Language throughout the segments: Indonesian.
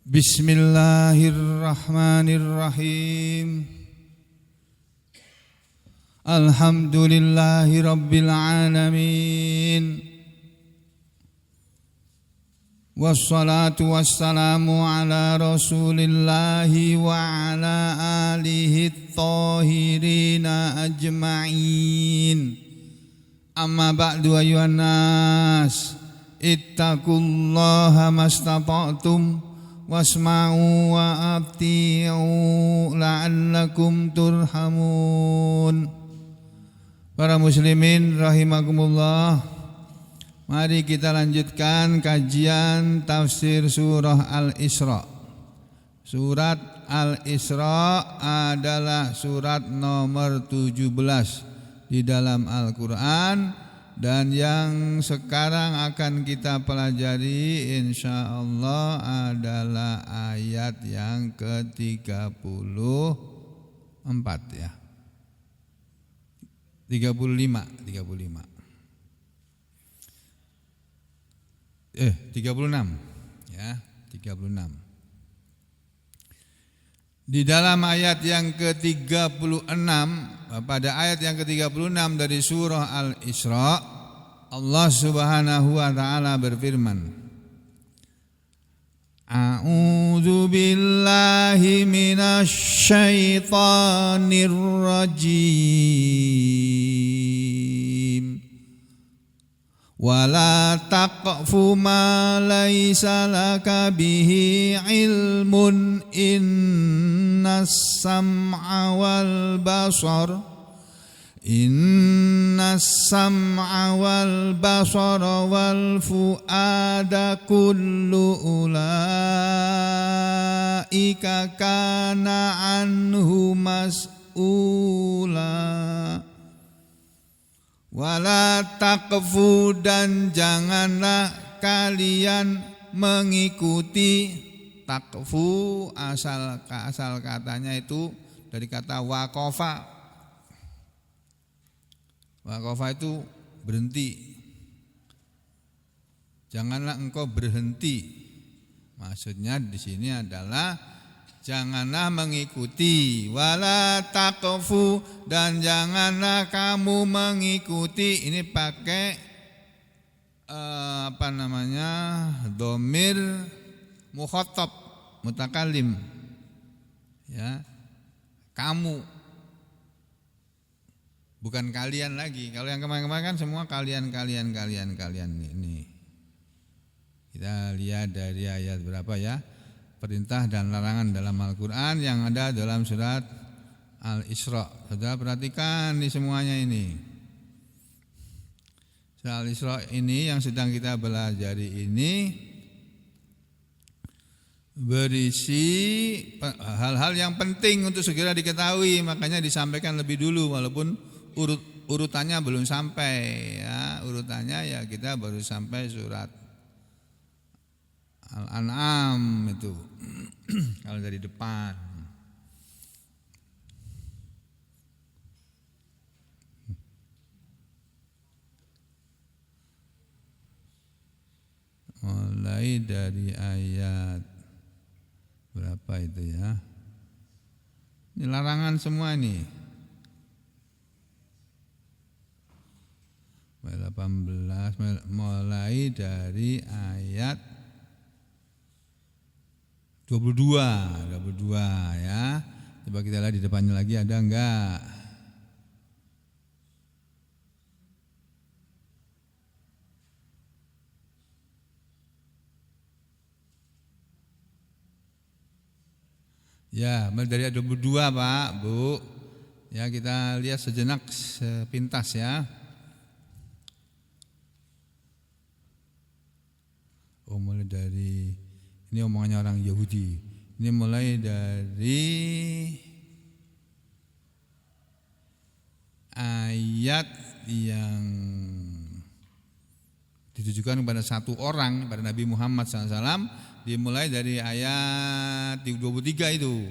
Bismillahirrahmanirrahim. Alhamdulillahi rabbil alamin. Wassalatu wassalamu ala rasulillahi wa ala alihi thahirina ajma'in. Amma ba'du ayuhan nas, ittaqullaha mastata'tum wasma'u wa abti'u la'allakum turhamun. Para muslimin rahimakumullah, mari kita lanjutkan kajian tafsir surah Al-Isra. Surat Al-Isra adalah surat nomor 17 di dalam Al-Quran, dan yang sekarang akan kita pelajari insyaallah adalah ayat yang ke-34 ya. 36 ya, 36. Di dalam ayat yang ke-36, pada ayat yang ke-36 dari surah Al-Isra, Allah Subhanahu wa taala berfirman, A'udzu billahi minasy syaithanir rajim. Wala taqfu ma laysa laka bihi ilmun innas sam'a wal basar wal fuada kullu ulaika kana anhu mas'ula. Wala taqfu, dan janganlah kalian mengikuti. Taqfu asal katanya itu dari kata waqafa. Waqafa itu berhenti. Janganlah engkau berhenti. Maksudnya di sini adalah janganlah mengikuti. Wala taqfu, dan janganlah kamu mengikuti. Ini pakai dhamir mukhatab mutakallim ya, kamu, bukan kalian lagi. Kalau yang kemarin-kemarin kan semua kalian ini. Kita lihat dari ayat berapa ya, perintah dan larangan dalam Al-Quran yang ada dalam surat Al-Isra. Saudara perhatikan di semuanya ini. Surat Al-Isra ini yang sedang kita pelajari ini berisi hal-hal yang penting untuk segera diketahui, makanya disampaikan lebih dulu walaupun urutannya belum sampai ya. Urutannya ya kita baru sampai surat Al-An'am itu kalau dari depan. Mulai dari ayat berapa itu ya? Ini larangan semua ini. 18 mulai dari ayat 22 ya. Coba kita lihat di depannya lagi ada enggak? Ya, mulai dari ayat 22 Pak, Bu. Ya, kita lihat sejenak sepintas ya. Oh, mulai dari ini omongannya orang Yahudi. Ini mulai dari ayat yang ditujukan kepada satu orang, pada Nabi Muhammad SAW. Dimulai dari ayat 23 itu.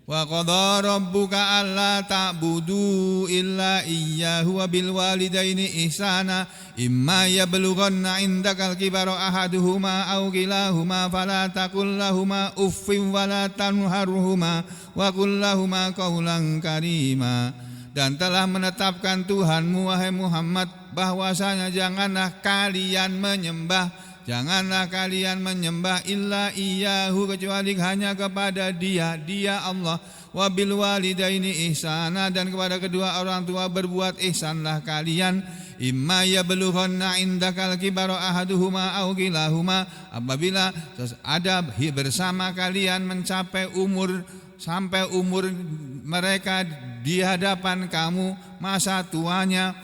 Wa qadha rabbuka alla ta'budu illa iyyahu wa bil walidaini ihsana imma yablughanna indakal kibara ahaduhuma aw kilahuma fala taqul lahumā uffin wa la tanharhumā wa qul lahumā qawlan karīmā. Dan telah menetapkan Tuhanmu wahai Muhammad bahwasanya janganlah kalian menyembah illa iyyahu kecuali hanya kepada Dia Allah. Wabil walidaini ihsana dan kepada kedua orang tua berbuat ihsanlah kalian. Imma yablughanna indakal kibara ahaduhuma aw kilahuma, apabila ada bersama kalian mencapai sampai umur mereka di hadapan kamu masa tuanya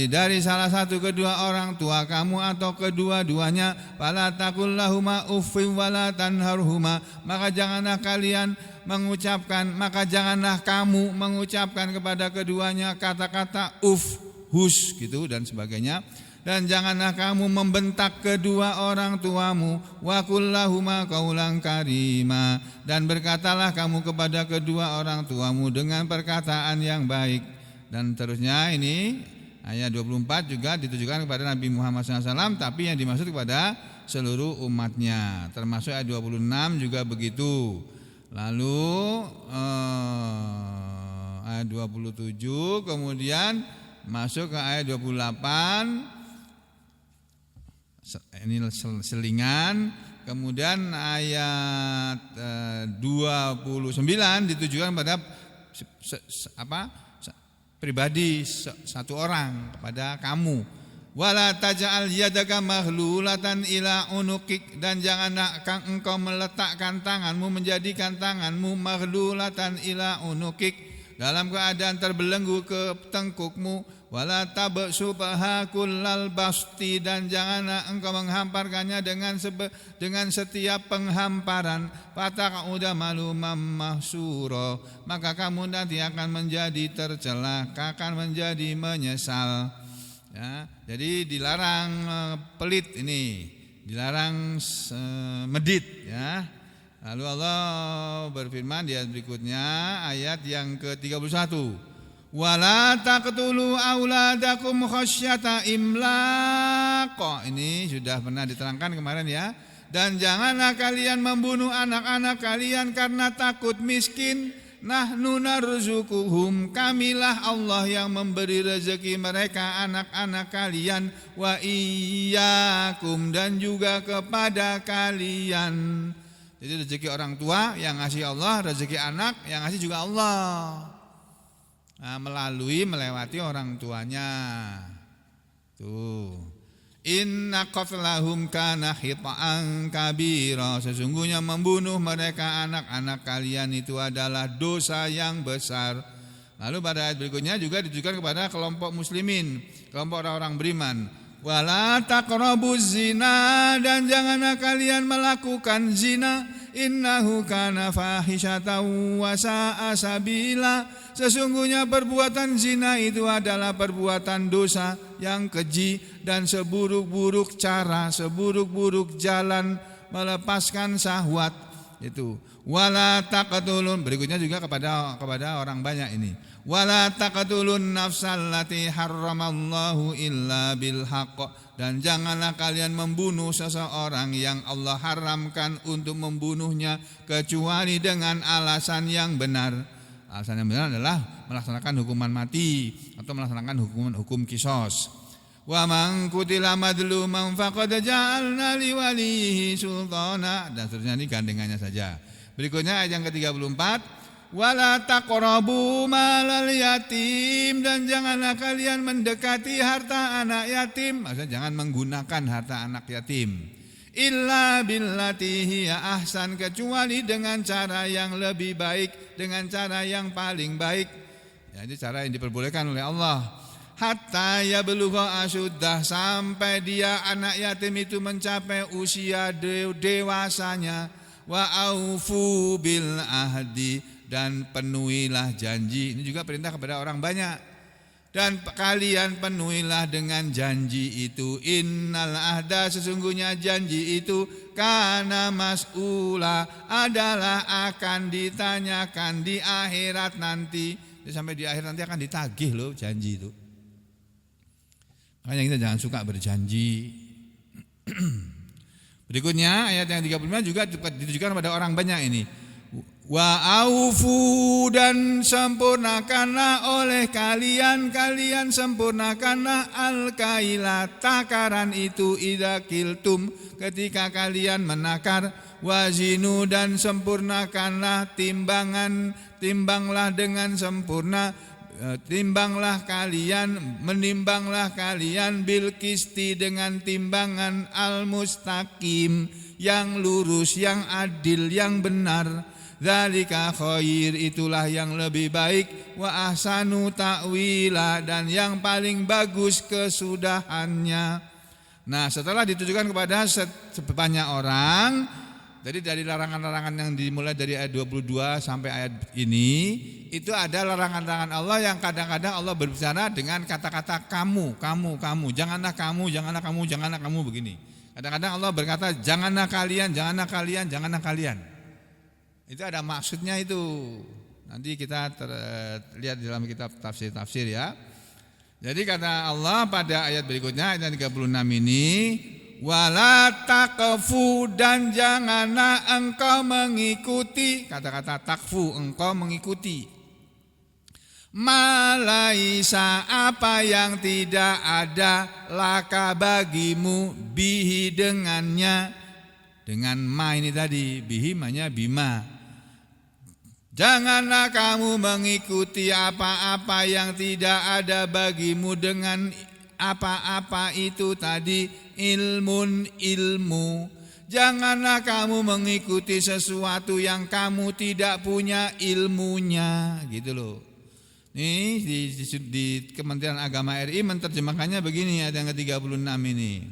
dari salah satu kedua orang tua kamu atau kedua-duanya, fala taqul lahumā uffin wa la tanharhumā, maka janganlah kamu mengucapkan kepada keduanya kata-kata hus gitu dan sebagainya. Dan janganlah kamu membentak kedua orang tuamu, wa qul lahumā qawlan karīmā, dan berkatalah kamu kepada kedua orang tuamu dengan perkataan yang baik. Dan terusnya ini ayat 24 juga ditujukan kepada Nabi Muhammad SAW, tapi yang dimaksud kepada seluruh umatnya. Termasuk ayat 26 juga begitu. Lalu ayat 27 kemudian masuk ke ayat 28. Ini selingan. Kemudian ayat 29 ditujukan pada pribadi satu orang kepada kamu. Wala taj'al yadaka maghlulatan ila unukik, dan janganlah engkau meletakkan tanganmu, menjadikan tanganmu maghlulatan ila unukik, dalam keadaan terbelenggu ke tengkukmu. Wala tabsubaha kullal basti, dan janganlah engkau menghamparkannya dengan setiap penghamparan. Fataqauda maluman mahsura, maka kamu nanti akan menjadi tercela, akan menjadi menyesal. Ya, jadi dilarang pelit ini, dilarang medit ya. Lalu Allah berfirman di ayat berikutnya, ayat yang ke-31. Wala taqtulu auladakum khasyata imlaq. Ini sudah pernah diterangkan kemarin ya. Dan janganlah kalian membunuh anak-anak kalian karena takut miskin. Nahnu narzuquhum, kamilah Allah yang memberi rezeki mereka anak-anak kalian, wa iyyakum, dan juga kepada kalian. Jadi rezeki orang tua yang ngasih Allah, rezeki anak yang ngasih juga Allah. Melewati orang tuanya. Tuh. Inna qatlahum kana khita'an kabira, sesungguhnya membunuh mereka anak-anak kalian itu adalah dosa yang besar. Lalu pada ayat berikutnya juga ditujukan kepada kelompok muslimin, kelompok orang-orang beriman. Wala taqrabuz zina, dan janganlah kalian melakukan zina. Innahu kana fahisyatan wa sa'a sabila, sesungguhnya perbuatan zina itu adalah perbuatan dosa yang keji dan seburuk-buruk cara, seburuk-buruk jalan melepaskan syahwat itu. Wala taqtulun, berikutnya juga kepada orang banyak ini. Wala taqtulun nafsal lati harramallahu illa bil haqq, dan janganlah kalian membunuh seseorang yang Allah haramkan untuk membunuhnya kecuali dengan alasan yang benar. Alasan yang benar adalah melaksanakan hukuman mati atau melaksanakan hukum kisos. Wa man qutila madluman faqad ja'alna liwalihi sultana, dan seterusnya, ini gandengannya saja. Berikutnya ayat yang ke-34. Wala taqrabu malal yatim, dan janganlah kalian mendekati harta anak yatim, maksudnya jangan menggunakan harta anak yatim. Illa billati hiya ahsan, kecuali dengan cara yang lebih baik, dengan cara yang paling baik. Jadi cara yang diperbolehkan oleh Allah. Hatta yablugha asyuddah, sampai dia anak yatim itu mencapai usia dewasanya. Wa aufu bil ahdi, dan penuhilah janji. Ini juga perintah kepada orang banyak. dan kalian penuhilah dengan janji itu. Innal ahda, sesungguhnya janji itu kana mas'ula, adalah akan ditanyakan di akhirat nanti. Sampai di akhir nanti akan ditagih loh janji itu. Makanya kita jangan suka berjanji. Berikutnya ayat yang 35 juga ditujukan kepada orang banyak ini. Wa aufu, dan sempurnakanlah oleh kalian sempurnakanlah al-kaila, takaran itu, idza kiltum, ketika kalian menakar, wazinu, dan sempurnakanlah timbangan, timbanglah dengan sempurna, menimbanglah kalian bil kisti, dengan timbangan al-mustaqim, yang lurus, yang adil, yang benar. Dzalika khair, itulah yang lebih baik, wa ahsanu ta'wila, dan yang paling bagus kesudahannya. Nah, setelah ditujukan kepada sebanyak orang, jadi dari larangan-larangan yang dimulai dari ayat 22 sampai ayat ini, itu ada larangan-larangan Allah yang kadang-kadang Allah berbicara dengan kata-kata kamu, janganlah kamu begini. Kadang-kadang Allah berkata janganlah kalian. Itu ada maksudnya itu. Nanti kita lihat dalam kitab tafsir ya. Jadi kata Allah pada ayat berikutnya, ayat 36 ini, wala taqfu, dan janganlah engkau mengikuti, kata-kata takfu, engkau mengikuti, malaisa, apa yang tidak ada, laka bagimu, bihi, dengannya, dengan ma ini tadi, bihi maknanya bima. Janganlah kamu mengikuti apa-apa yang tidak ada bagimu dengan apa-apa itu tadi, ilmu. Janganlah kamu mengikuti sesuatu yang kamu tidak punya ilmunya, gitu loh. Ini di Kementerian Agama RI menerjemahkannya begini, ayat yang ke-36 ini.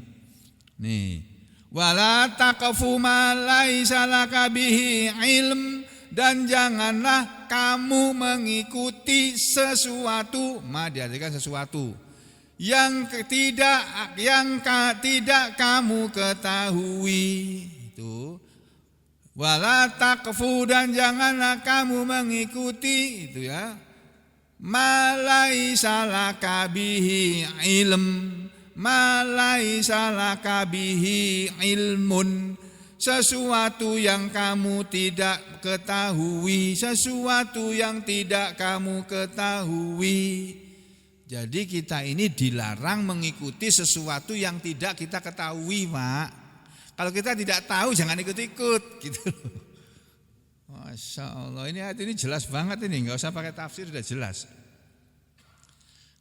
Nih, wala taqfu ma laisa laka bihi ilm, dan janganlah kamu mengikuti sesuatu, diartikan sesuatu yang tidak kamu ketahui. Itu wala taqfu, dan janganlah kamu mengikuti itu ya, ma laisa laka bihi ilm, ma laisa laka bihi ilmun, sesuatu yang kamu tidak ketahui, sesuatu yang tidak kamu ketahui. Jadi kita ini dilarang mengikuti sesuatu yang tidak kita ketahui, Pak. Kalau kita tidak tahu jangan ikut-ikut, gitu. Masya Allah, ini ayat ini jelas banget ini, nggak usah pakai tafsir, sudah jelas.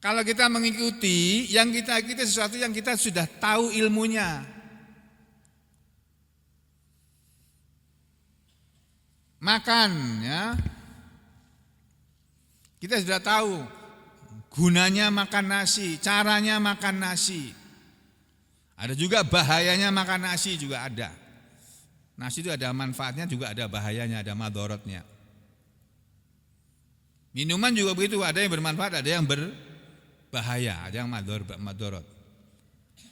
Kalau kita mengikuti yang kita ikuti sesuatu yang kita sudah tahu ilmunya. Makan ya, kita sudah tahu gunanya makan nasi, caranya makan nasi. Ada juga bahayanya makan nasi, juga ada. Nasi itu ada manfaatnya, juga ada bahayanya, ada madorotnya. Minuman juga begitu, ada yang bermanfaat, ada yang berbahaya, ada yang madorot.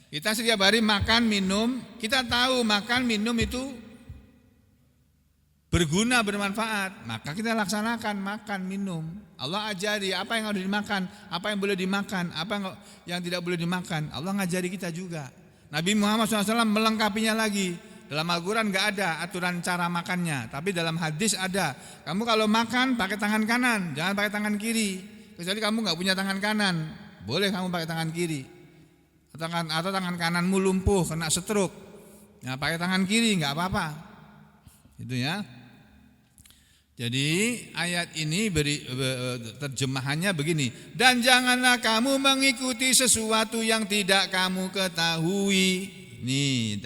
Kita setiap hari makan minum, kita tahu makan minum itu berguna, bermanfaat, maka kita laksanakan makan minum. Allah ajari apa yang harus dimakan, apa yang boleh dimakan, apa yang tidak boleh dimakan. Allah ngajari kita juga. Nabi Muhammad SAW melengkapinya lagi. Dalam Al-Quran enggak ada aturan cara makannya, tapi dalam hadis ada. Kamu kalau makan pakai tangan kanan, jangan pakai tangan kiri. Kecuali kamu enggak punya tangan kanan, boleh kamu pakai tangan kiri. Atau tangan kananmu lumpuh, kena stroke, ya pakai tangan kiri enggak apa-apa. Itu ya. Jadi ayat ini terjemahannya begini, dan janganlah kamu mengikuti sesuatu yang tidak kamu ketahui. Nih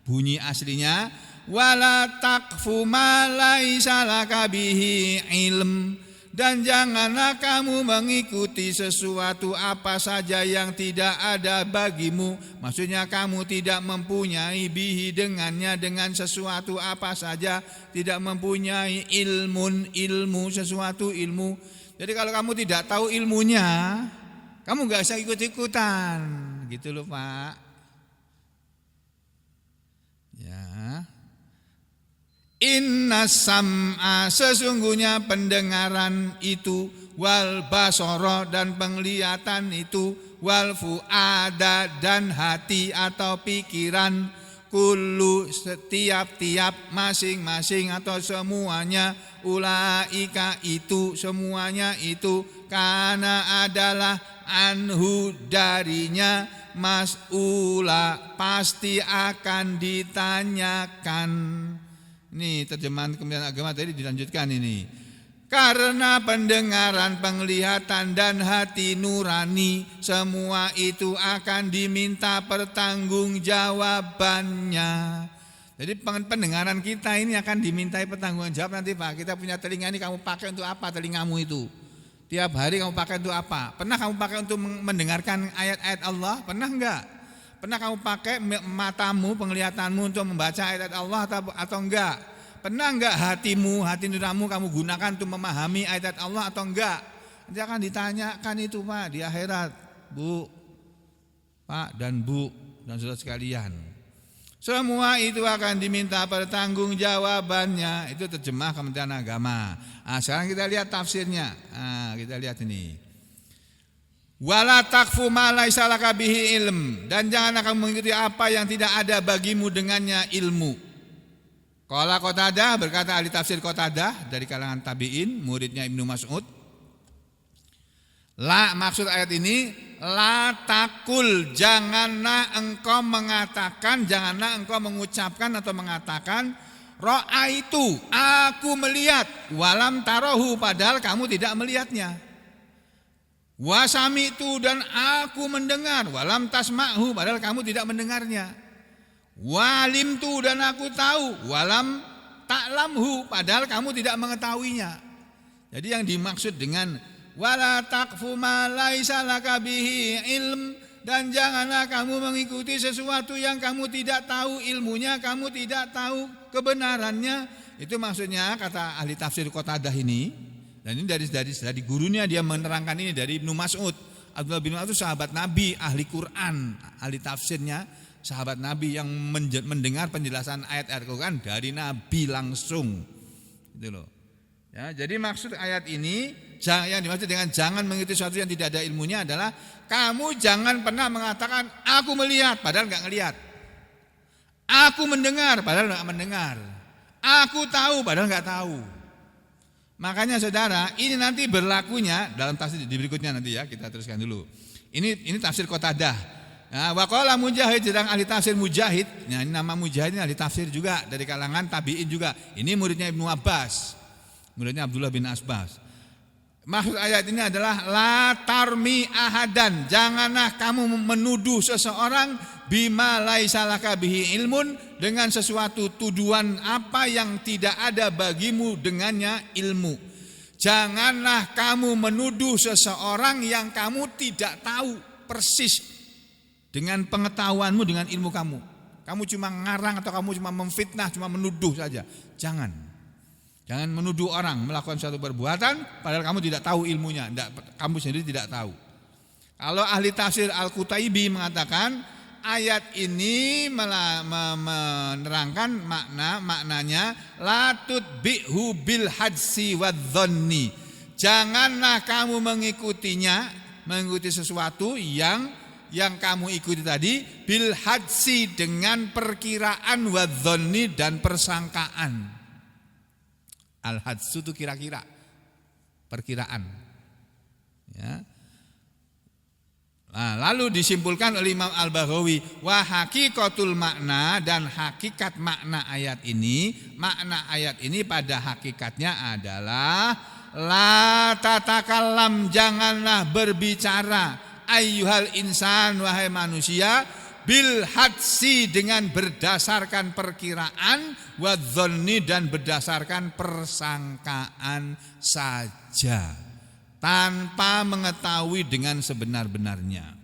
bunyi aslinya, wala taqfu ma laisa laka bihi ilm, dan janganlah kamu mengikuti sesuatu apa saja yang tidak ada bagimu. Maksudnya kamu tidak mempunyai bihi dengannya, dengan sesuatu apa saja, tidak mempunyai ilmu, sesuatu ilmu. Jadi kalau kamu tidak tahu ilmunya, Kamu nggak usah ikut-ikutan, gitu loh Pak. Ya. Inna sam'a, sesungguhnya pendengaran itu, wal basara dan penglihatan itu, wal fuada dan hati atau pikiran, kullu setiap-tiap masing-masing atau semuanya, ulaika itu semuanya itu, kana adalah anhu darinya, mas'ula pasti akan ditanyakan. Ini terjemahan Kementerian Agama tadi dilanjutkan ini. Karena pendengaran, penglihatan dan hati nurani, semua itu akan diminta pertanggungjawabannya. Jadi pendengaran kita ini akan dimintai pertanggungjawab nanti Pak. Kita punya telinga ini, kamu pakai untuk apa telingamu itu? Tiap hari kamu pakai untuk apa? Pernah kamu pakai untuk mendengarkan ayat-ayat Allah? Pernah enggak? Pernah kamu pakai matamu, penglihatanmu untuk membaca ayat Allah atau enggak? Pernah enggak hatimu, hati nuranimu kamu gunakan untuk memahami ayat Allah atau enggak? Nanti akan ditanyakan itu Pak di akhirat, Bu, Pak dan Bu dan saudara sekalian. Semua itu akan diminta pertanggungjawabannya. Itu terjemah Kementerian Agama. Nah, sekarang kita lihat tafsirnya. Nah, kita lihat ini. Wala takfu ma laisa laka bihi ilm, dan janganlah kamu mengikuti apa yang tidak ada bagimu dengannya ilmu. Qala Qatadah, berkata ahli tafsir Qatadah dari kalangan tabi'in, muridnya Ibnu Mas'ud. La, maksud ayat ini, la takul, janganlah engkau mengatakan, janganlah engkau mengucapkan atau mengatakan, ra'aitu, aku melihat, walam tarohu, padahal kamu tidak melihatnya. Wasami'tu, dan aku mendengar, walam tasma'hu, padahal kamu tidak mendengarnya. Walimtu, dan aku tahu, walam ta'lamhu, padahal kamu tidak mengetahuinya. Jadi yang dimaksud dengan wala taqfu ma laisa laka bihi ilm, dan janganlah kamu mengikuti sesuatu yang kamu tidak tahu ilmunya, kamu tidak tahu kebenarannya. Itu maksudnya kata ahli tafsir Qatadah ini. Dan ini dari gurunya dia menerangkan ini dari Ibnu Mas'ud. Abdullah bin Mas'ud sahabat Nabi, ahli Quran, ahli tafsirnya sahabat Nabi yang mendengar penjelasan ayat-ayat Quran dari Nabi langsung. Gitu loh. Ya, jadi maksud ayat ini yang dimaksud dengan jangan mengikuti sesuatu yang tidak ada ilmunya adalah kamu jangan pernah mengatakan aku melihat padahal enggak ngelihat. Aku mendengar padahal enggak mendengar. Aku tahu padahal enggak tahu. Makanya saudara, ini nanti berlakunya dalam tafsir di berikutnya nanti ya, kita teruskan dulu. Ini tafsir Qatadah. Nah, wa qala Mujahid, sedang ahli tafsir Mujahid. Nah, ini nama Mujahid ini ahli tafsir juga dari kalangan tabi'in juga. Ini muridnya Ibnu Abbas. Muridnya Abdullah bin Abbas. Maksud ayat ini adalah la tarmi ahadan, janganlah kamu menuduh seseorang bima laisa laka bihi ilmun, dengan sesuatu tuduhan apa yang tidak ada bagimu dengannya ilmu. Janganlah kamu menuduh seseorang yang kamu tidak tahu persis dengan pengetahuanmu, dengan ilmu kamu. Kamu cuma ngarang atau kamu cuma memfitnah, cuma menuduh saja. Jangan menuduh orang melakukan suatu perbuatan padahal kamu tidak tahu ilmunya, kamu sendiri tidak tahu. Kalau ahli tafsir Al-Qutaibi mengatakan ayat ini menerangkan maknanya la tutbi'hu bil hadsi wadh-dhanni. Janganlah kamu mengikuti sesuatu yang kamu ikuti tadi bil hadsi, dengan perkiraan, wadh-dhanni dan persangkaan. Al-hadsu itu kira-kira, perkiraan. Ya. Nah, lalu disimpulkan oleh Imam Al-Baghawi, wa haqiqatul makna, dan hakikat makna ayat ini pada hakikatnya adalah la tatakallam, janganlah berbicara, ayyuhal insan, wahai manusia, bil hadsi, dengan berdasarkan perkiraan, wadzonni, dan berdasarkan persangkaan saja, tanpa mengetahui dengan sebenar-benarnya.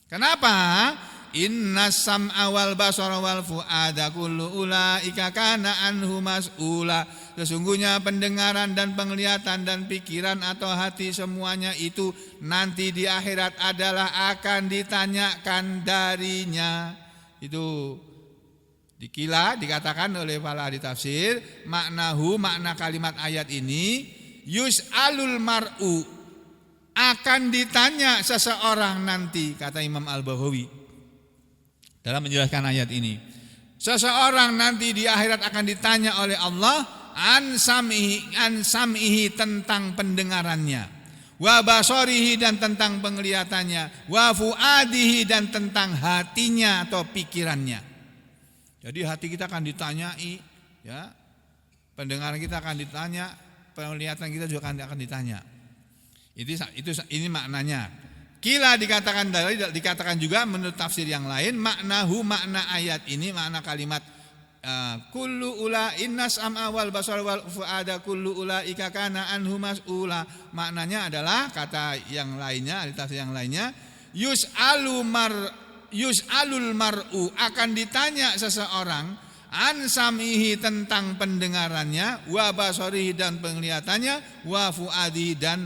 Kenapa? innas sam'a wal basara wal fu'ada kullu ulaika kana anhu mas'ula. Sesungguhnya pendengaran dan penglihatan dan pikiran atau hati semuanya itu nanti di akhirat adalah akan ditanyakan darinya. Itu dikatakan oleh para ahli tafsir, makna kalimat ayat ini, yus'alul mar'u, akan ditanya seseorang nanti, kata Imam Al-Baghawi dalam menjelaskan ayat ini. Seseorang nanti di akhirat akan ditanya oleh Allah an sam'ihi tentang pendengarannya, wa basarihi dan tentang penglihatannya, wa fuadihi dan tentang hatinya atau pikirannya. Jadi hati kita akan ditanyai, ya. Pendengaran kita akan ditanya, penglihatan kita juga akan ditanya. Ini maknanya. Kila dikatakan juga menurut tafsir yang lain, makna ayat ini, makna kalimat kullu ula innas am'a wal basar wal fuada kullu ulaika kana anhu mas'ula. Maknanya adalah, kata yang lainnya, tafsir yang lainnya, yus'alul mar'u, akan ditanya seseorang an sam'ihi tentang pendengarannya, wa basarihi dan penglihatannya, wa fuadihi dan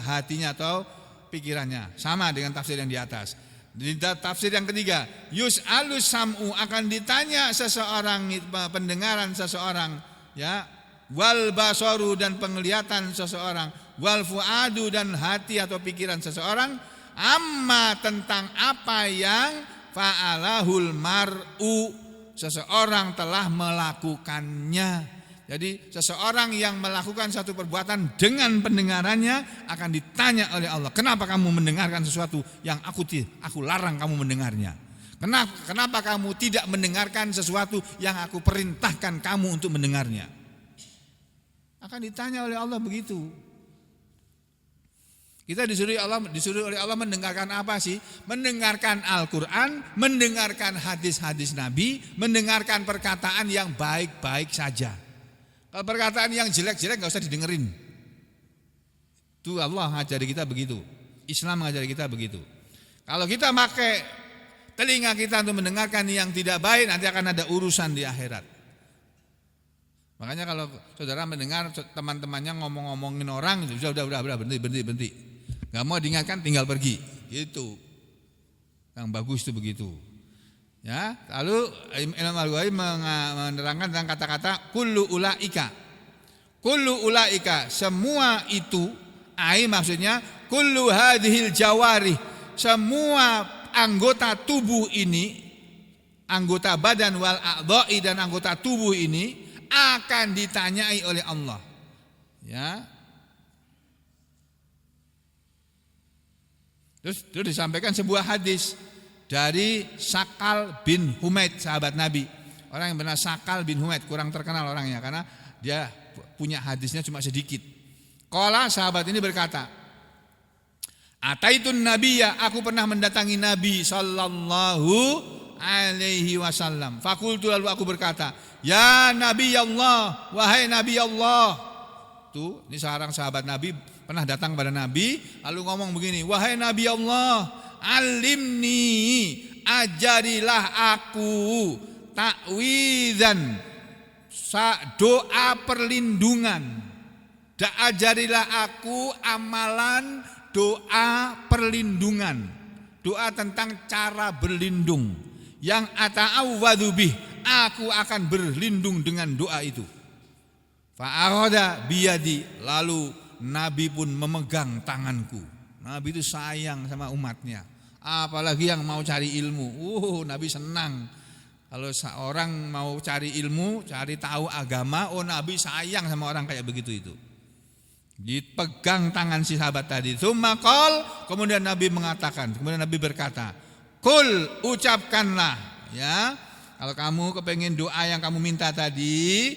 hatinya atau pikirannya. Sama dengan tafsir yang di atas. Di tafsir yang ketiga, yus'alus sam'u, akan ditanya seseorang pendengaran seseorang, ya, wal basaru dan penglihatan seseorang, wal fuadu dan hati atau pikiran seseorang, amma tentang apa yang fa'alahul mar'u, seseorang telah melakukannya. Jadi seseorang yang melakukan satu perbuatan dengan pendengarannya akan ditanya oleh Allah, kenapa kamu mendengarkan sesuatu yang aku larang kamu mendengarnya? Kenapa kamu tidak mendengarkan sesuatu yang aku perintahkan kamu untuk mendengarnya? Akan ditanya oleh Allah begitu. Kita disuruh oleh Allah mendengarkan apa sih? Mendengarkan Al-Quran, mendengarkan hadis-hadis Nabi, mendengarkan perkataan yang baik-baik saja. Kalau perkataan yang jelek-jelek gak usah didengerin. Itu Allah ngajari kita begitu. Islam ngajari kita begitu. Kalau kita pakai telinga kita untuk mendengarkan yang tidak baik, nanti akan ada urusan di akhirat. Makanya kalau saudara mendengar teman-temannya ngomong-ngomongin orang, udah berhenti. Gak mau diingatkan, tinggal pergi. Gitu. Yang bagus itu begitu. Ya, lalu Imam Al-Ghazali menerangkan tentang kata-kata kullu ulaika. Kullu ulaika, semua itu, maksudnya kullu hadhil jawarih, semua anggota tubuh ini, anggota badan wal a'dha'i dan anggota tubuh ini akan ditanyai oleh Allah. Ya. Terus disampaikan sebuah hadis dari Sakal bin Humaid, sahabat Nabi. Orang yang bernama Sakal bin Humaid, kurang terkenal orangnya karena dia punya hadisnya cuma sedikit. Qala, sahabat ini berkata, Ataitun Nabiyya, aku pernah mendatangi Nabi sallallahu alaihi wasallam. Fakultu, lalu aku berkata, ya Nabi Allah, wahai Nabi Allah. Tuh, ini seorang sahabat Nabi pernah datang pada Nabi, lalu ngomong begini, wahai Nabi Allah, alimni, ajarilah aku ta'wizan, doa perlindungan. Ajarilah aku amalan doa perlindungan, doa tentang cara berlindung yang ata'awwadhu bih, aku akan berlindung dengan doa itu. Fa'akhadha biyadi, lalu Nabi pun memegang tanganku. Nabi itu sayang sama umatnya, apalagi yang mau cari ilmu. Nabi senang kalau seorang mau cari ilmu, cari tahu agama. Nabi sayang sama orang kayak begitu itu. Dipegang tangan si sahabat tadi. Tsumma qol, kemudian Nabi mengatakan, kemudian Nabi berkata, Qul, ucapkanlah, ya. Kalau kamu kepengen doa yang kamu minta tadi,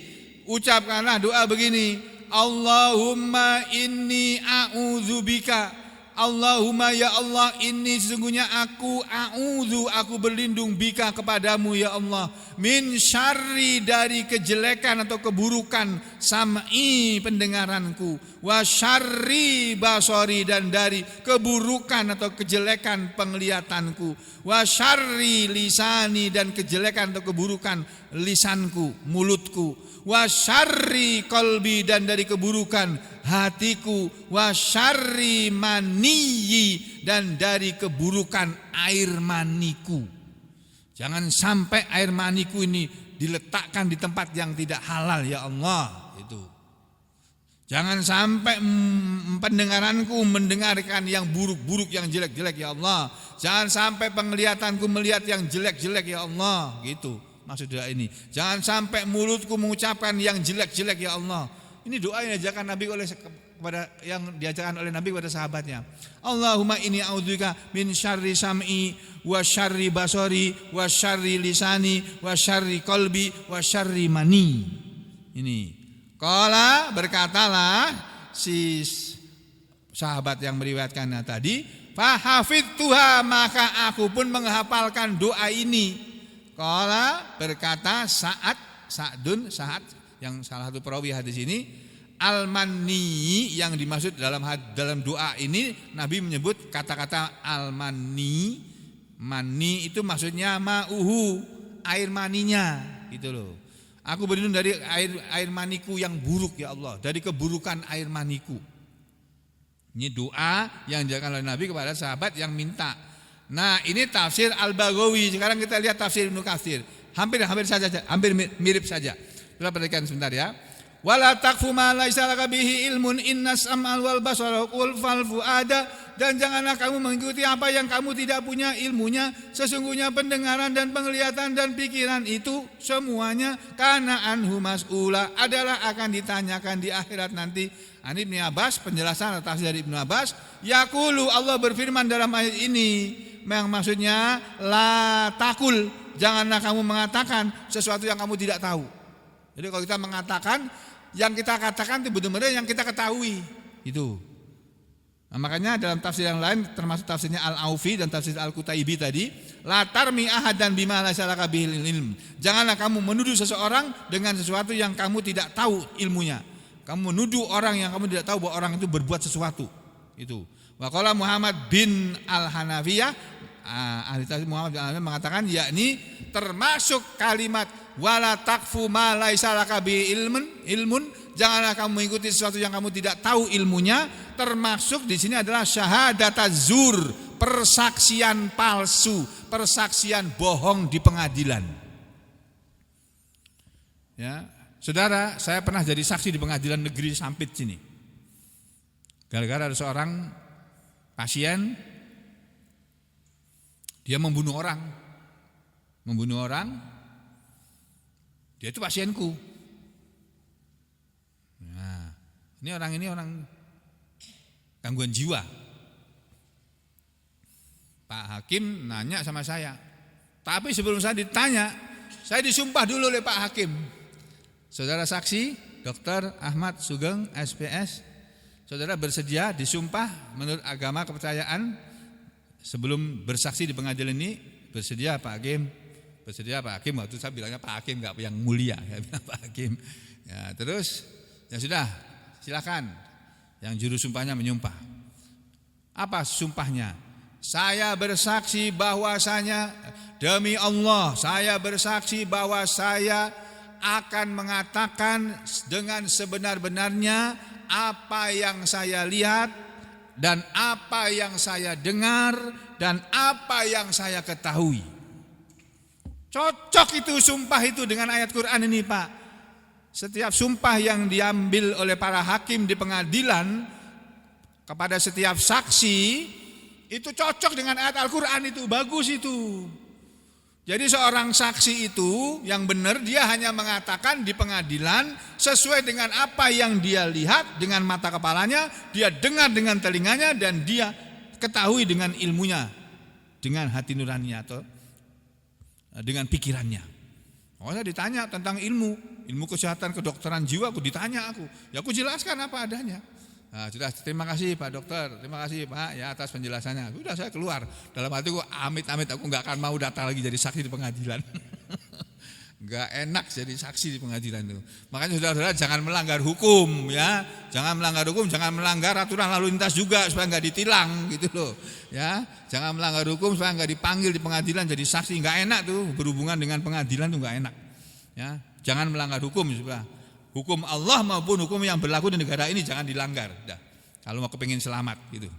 ucapkanlah doa begini, Allahumma inni a'udzubika, Allahumma ya Allah, ini sesungguhnya aku berlindung bika kepadamu ya Allah, min syarri, dari kejelekan atau keburukan sam'i, pendengaranku, wa syarri basori, dan dari keburukan atau kejelekan penglihatanku, wa syarri lisani, dan kejelekan atau keburukan lisanku, mulutku, wa syarri qalbi, dan dari keburukan hatiku, wa syarri maniyi, dan dari keburukan air maniku. Jangan sampai air maniku ini diletakkan di tempat yang tidak halal ya Allah. Itu. Jangan sampai pendengaranku mendengarkan yang buruk-buruk, yang jelek-jelek ya Allah. Jangan sampai penglihatanku melihat yang jelek-jelek ya Allah. Gitu maksud doa ini. Jangan sampai mulutku mengucapkan yang jelek-jelek ya Allah. Ini doa yang diajarkan Nabi oleh Nabi kepada sahabatnya. Allahumma inni a'udzubika min syarri sam'i, wa syarri basori, wa syarri lisani, wa syarri qalbi, wa syarri mani. Ini. Qala, berkatalah si sahabat yang meriwayatkannya tadi, fa hafidtuha, maka aku pun menghafalkan doa ini. Qala, berkata Sa'ad yang salah satu perawi hadis ini, al-manni, yang dimaksud dalam doa ini Nabi menyebut kata-kata al-manni. Manni itu maksudnya ma'uhu, air maninya, gitu loh. Aku berlindung dari air maniku yang buruk ya Allah, dari keburukan air maniku. Ini doa yang diajarkan oleh Nabi kepada sahabat yang minta. Nah, ini tafsir Al-Baghawi. Sekarang kita lihat tafsir Ibnu Katsir. Hampir mirip saja. Kita perhatikan sebentar ya. Wala taqfu ma laisa laka bihi ilmun innas sam'al wal basara wal fuada, dan janganlah kamu mengikuti apa yang kamu tidak punya ilmunya. Sesungguhnya pendengaran dan penglihatan dan pikiran itu semuanya kana anhu mas'ula, adalah akan ditanyakan di akhirat nanti. Ani Ibnu Abbas, penjelasan atas dari Ibnu Abbas, yaqulu, Allah berfirman dalam ayat ini, yang maksudnya la takul, janganlah kamu mengatakan sesuatu yang kamu tidak tahu. Jadi kalau kita mengatakan, yang kita katakan itu benar-benar yang kita ketahui. Itu. Nah, makanya dalam tafsir yang lain, termasuk tafsirnya Al-Aufi dan tafsir Al-Qutaibi tadi, la tarmi ahadan bima laysa laka bihil ilm. Janganlah kamu menuduh seseorang dengan sesuatu yang kamu tidak tahu ilmunya. Kamu menuduh orang yang kamu tidak tahu bahwa orang itu berbuat sesuatu. Itu. Wa qala Muhammad bin Al-Hanafiyah, ahli tafsir Muhammad bin Al-Hanafiyah mengatakan, yakni termasuk kalimat wala taqfu ma laisa laka bi ilmun, janganlah kamu mengikuti sesuatu yang kamu tidak tahu ilmunya. Termasuk di sini adalah syahadataz zur, persaksian palsu, persaksian bohong di pengadilan. Ya, saudara, saya pernah jadi saksi di pengadilan negeri Sampit sini. Gara-gara ada seorang pasien, dia membunuh orang. Dia itu pasienku. Nah, ini orang gangguan jiwa. Pak Hakim nanya sama saya. Tapi sebelum saya ditanya, saya disumpah dulu oleh Pak Hakim. Saudara saksi, Dr. Ahmad Sugeng, SPS. Saudara bersedia disumpah menurut agama kepercayaan sebelum bersaksi di pengadilan ini? Bersedia Pak Hakim? Bersedia Pak Hakim? Waktu saya bilangnya Pak Hakim, enggak yang mulia, saya bilang Pak Hakim. Ya, terus ya sudah, silakan. Yang juru sumpahnya menyumpah. Apa sumpahnya? Saya bersaksi bahwasanya demi Allah, saya bersaksi bahwa saya akan mengatakan dengan sebenar-benarnya apa yang saya lihat dan apa yang saya dengar dan apa yang saya ketahui. Cocok itu sumpah itu dengan ayat Quran ini, Pak. Setiap sumpah yang diambil oleh para hakim di pengadilan kepada setiap saksi itu cocok dengan ayat Al-Quran itu, bagus itu. Jadi seorang saksi itu yang benar, dia hanya mengatakan di pengadilan sesuai dengan apa yang dia lihat dengan mata kepalanya, dia dengar dengan telinganya, dan dia ketahui dengan ilmunya, dengan hati nuraninya atau dengan pikirannya. Oh, saya ditanya tentang ilmu kesehatan kedokteran jiwa, aku ditanya aku. Ya aku jelaskan apa adanya. Nah, sudah, terima kasih Pak Dokter, terima kasih Pak ya atas penjelasannya. Sudah, saya keluar. Dalam hatiku, amit-amit aku nggak akan mau datang lagi jadi saksi di pengadilan. Nggak enak jadi saksi di pengadilan itu. Makanya saudara-saudara jangan melanggar hukum ya, jangan melanggar hukum, jangan melanggar aturan lalu lintas juga supaya nggak ditilang gitu loh. Ya, jangan melanggar hukum supaya nggak dipanggil di pengadilan jadi saksi, nggak enak tuh berhubungan dengan pengadilan tuh nggak enak. Ya, jangan melanggar hukum supaya hukum Allah maupun hukum yang berlaku di negara ini jangan dilanggar. Dah, kalau mau kepengin selamat gitu.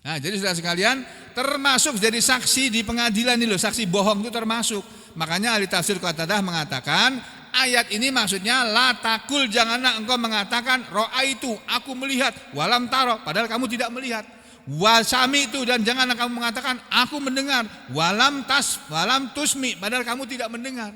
Nah, jadi saudara sekalian, termasuk jadi saksi di pengadilan ini loh, saksi bohong itu termasuk. Makanya ahli tafsir Qatadah mengatakan ayat ini maksudnya la takul, janganlah engkau mengatakan ra'aitu, aku melihat, walam taro, padahal kamu tidak melihat. Wasami itu, dan janganlah kamu mengatakan aku mendengar, walam tusmi, padahal kamu tidak mendengar.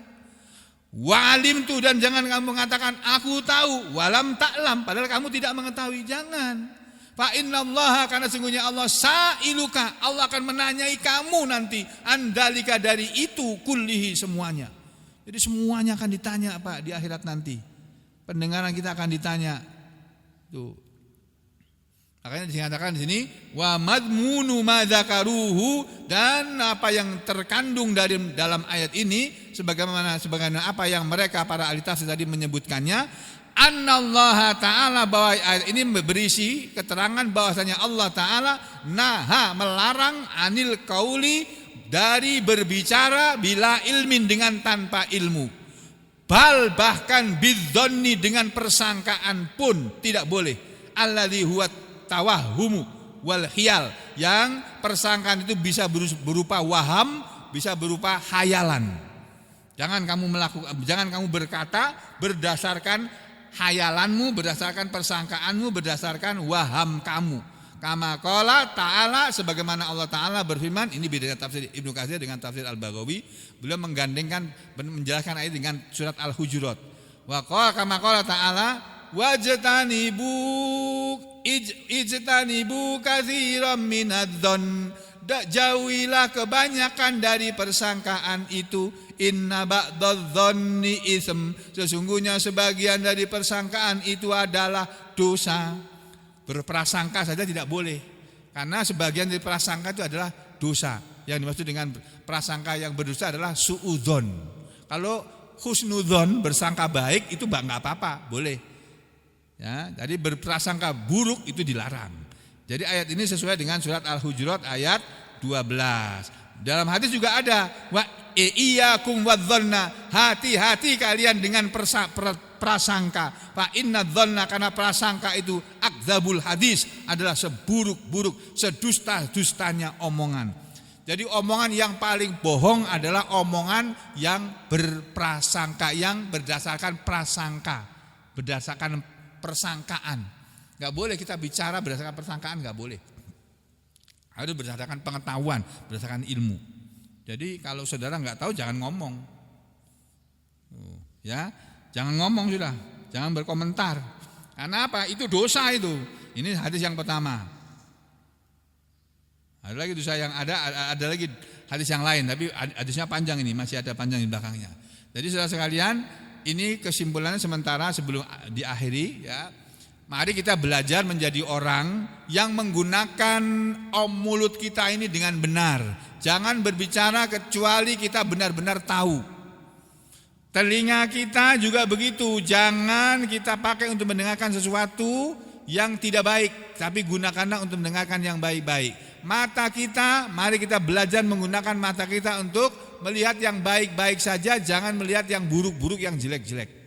Walim tu, dan jangan kamu mengatakan aku tahu, walam ta'lam, padahal kamu tidak mengetahui. Jangan. Fa innallaha, karena sungguhnya Allah sa'iluka, Allah akan menanyai kamu nanti andalika, dari itu kullihi, semuanya. Jadi semuanya akan ditanya Pak di akhirat nanti. Pendengaran kita akan ditanya. Tuh. Makanya dikatakan di sini wa madmunu madzakaruhu, dan apa yang terkandung dalam ayat ini sebagaimana apa yang mereka para ahli tafsir tadi menyebutkannya, annallaha ta'ala, bahwa ayat ini berisi keterangan bahwasanya Allah Ta'ala naha, melarang anil qauli, dari berbicara bila ilmin, dengan tanpa ilmu, bal bahkan bidzonni, dengan persangkaan pun tidak boleh, alladzi huwa tawahhumu wal khiyal, yang persangkaan itu bisa berupa waham, bisa berupa hayalan. Jangan kamu berkata berdasarkan hayalanmu, berdasarkan persangkaanmu, berdasarkan waham kamu. Kama qala ta'ala, sebagaimana Allah Ta'ala berfirman, ini beda tafsir Ibnu Katsir dengan tafsir Al-Baghawi. Beliau menggandengkan, menjelaskan ayat dengan surat Al-Hujurat. Wa qala kama qala ta'ala ijtanibu katsiran minadh-dhon, jauhilah kebanyakan dari persangkaan itu. Inna ba'dadh-dhonni ism, sesungguhnya sebagian dari persangkaan itu adalah dosa. Berprasangka saja tidak boleh, karena sebagian dari prasangka itu adalah dosa. Yang dimaksud dengan prasangka yang berdosa adalah suudzon. Kalau husnudzon, bersangka baik, itu enggak apa-apa, boleh. Ya, jadi berprasangka buruk itu dilarang. Jadi ayat ini sesuai dengan surat Al-Hujurat ayat 12. Dalam hadis juga ada wa iyyakum wadzanna, hati-hati kalian dengan prasangka. Fa inna dzanna, karena prasangka itu akdzabul hadis, adalah seburuk-buruk, sedusta-dustanya omongan. Jadi omongan yang paling bohong adalah omongan yang berprasangka, yang berdasarkan prasangka, berdasarkan persangkaan. Enggak boleh kita bicara berdasarkan persangkaan, enggak boleh. Harus berdasarkan pengetahuan, berdasarkan ilmu. Jadi kalau saudara nggak tahu jangan ngomong, ya, jangan ngomong sudah, jangan berkomentar. Karena apa? Itu dosa itu. Ini hadis yang pertama. Ada lagi dosa yang ada lagi hadis yang lain, tapi hadisnya panjang ini, masih ada panjang di belakangnya. Jadi saudara sekalian, ini kesimpulannya sementara sebelum diakhiri, ya. Mari kita belajar menjadi orang yang menggunakan mulut kita ini dengan benar. Jangan berbicara kecuali kita benar-benar tahu. Telinga kita juga begitu. Jangan kita pakai untuk mendengarkan sesuatu yang tidak baik, tapi gunakanlah untuk mendengarkan yang baik-baik. Mata kita, mari kita belajar menggunakan mata kita untuk melihat yang baik-baik saja. Jangan melihat yang buruk-buruk, yang jelek-jelek.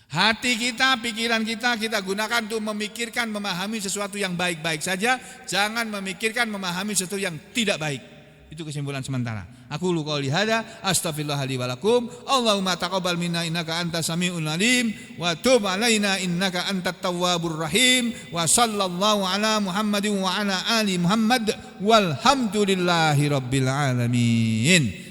Hati kita, pikiran kita gunakan untuk memikirkan, memahami sesuatu yang baik-baik saja. Jangan memikirkan, memahami sesuatu yang tidak baik. Itu kesimpulan sementara. Aku lu qouli hada, astaghfirullah li wa lakum. Allahumma taqabbal minna innaka antas samiul alim wa tub alaina innaka antat tawwabur rahim. Wa sallallahu ala Muhammadin wa ala ali Muhammad walhamdulillahi rabbil alamin.